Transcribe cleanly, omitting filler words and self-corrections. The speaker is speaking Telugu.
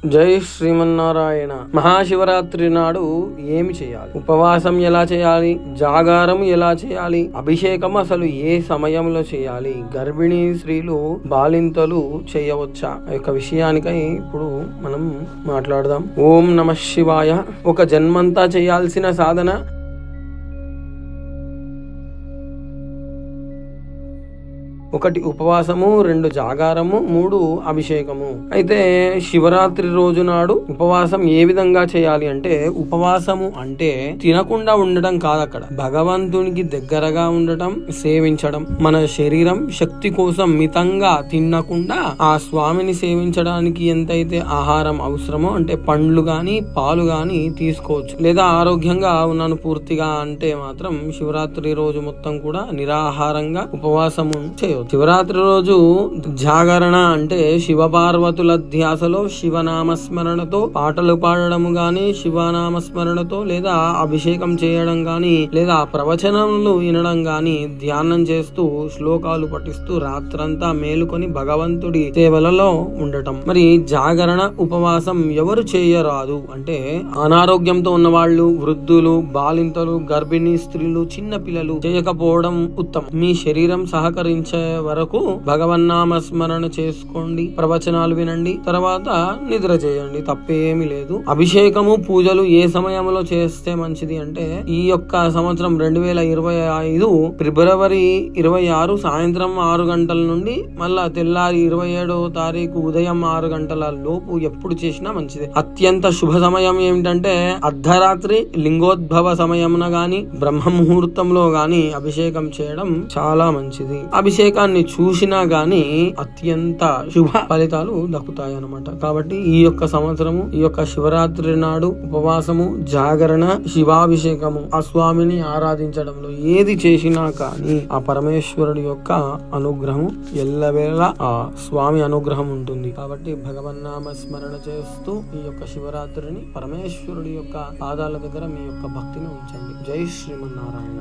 జై శ్రీమన్నారాయణ. మహాశివరాత్రి నాడు ఏమి చేయాలి? ఉపవాసం ఎలా చేయాలి? జాగారం ఎలా చేయాలి? అభిషేకం అసలు ఏ సమయంలో చేయాలి? గర్భిణీ స్త్రీలు బాలింతలు చేయవచ్చా? ఆ యొక్క విషయానికై ఇప్పుడు మనం మాట్లాడదాం. ఓం నమః శివాయ. ఒక జన్మంతా చేయాల్సిన సాధన ఒకటి ఉపవాసము, 2 జాగారము, 3 అభిషేకము. అయితే శివరాత్రి రోజు నాడు ఉపవాసం ఏ విధంగా చేయాలి అంటే, ఉపవాసము అంటే తినకుండా ఉండడం కాదు, అక్కడ భగవంతునికి దగ్గరగా ఉండటం, సేవించడం. మన శరీరం శక్తి కోసం మితంగా తినకుండా ఆ స్వామిని సేవించడానికి ఎంతైతే ఆహారం అవసరమో, అంటే పండ్లు గాని పాలు గాని తీసుకోవచ్చు. లేదా ఆరోగ్యంగా ఉన్నాను పూర్తిగా అంటే మాత్రం శివరాత్రి రోజు మొత్తం కూడా నిరాహారంగా ఉపవాసము చేయవచ్చు. శివరాత్రి రోజు జాగరణ అంటే శివపార్వతుల ధ్యాసలో శివనామస్మరణతో పాటలు పాడడం గాని, శివనామస్మరణతో లేదా అభిషేకం చేయడం గాని, లేదా ప్రవచనములు వినడం గాని, ధ్యానం చేస్తూ శ్లోకాలు పఠిస్తూ రాత్రంతా మేలుకొని భగవంతుడి సేవలలో ఉండటం. మరి జాగరణ ఉపవాసం ఎవరు చేయరాదు అంటే, అనారోగ్యంతో ఉన్న వాళ్ళు, వృద్ధులు, బాలింతలు, గర్భిణీ స్త్రీలు, చిన్న పిల్లలు చేయకపోవడం ఉత్తమం. మీ శరీరం సహకరించే వరకు భగవన్నామ స్మరణ చేసుకోండి, ప్రవచనాలు వినండి, తర్వాత నిద్ర చేయండి, తప్పేమీ లేదు. అభిషేకము పూజలు ఏ సమయంలో చేస్తే మంచిది అంటే, ఈ యొక్క సంవత్సరం 2025 ఫిబ్రవరి 26 సాయంత్రం 6 గంటల నుండి మళ్ళా తెల్లారి 27వ తారీఖు ఉదయం 6 గంటల లోపు ఎప్పుడు చేసినా మంచిది. అత్యంత శుభ సమయం ఏమిటంటే అర్ధరాత్రి లింగోద్భవ సమయమున గాని, బ్రహ్మ ముహూర్తంలో గాని అభిషేకం చేయడం చాలా మంచిది. అభిషేకాన్ని చూసినా గాని అత్యంత శుభ ఫలితాలు దక్కుతాయి అన్నమాట. కాబట్టి ఈ యొక్క సంవత్సరము, ఈ యొక్క శివరాత్రి నాడు ఉపవాసము, జాగరణ, శివాభిషేకము, ఆ స్వామిని ఆరాధించడంలో ఏది చేసినా కానీ ఆ పరమేశ్వరుడి యొక్క అనుగ్రహం ఎల్లవేళ ఆ స్వామి అనుగ్రహం ఉంటుంది. కాబట్టి భగవన్నామ స్మరణ చేస్తూ ఈ యొక్క శివరాత్రిని పరమేశ్వరుడి యొక్క పాదాల దగ్గర మీ యొక్క భక్తిని ఉంచండి. జై శ్రీమన్నారాయణ.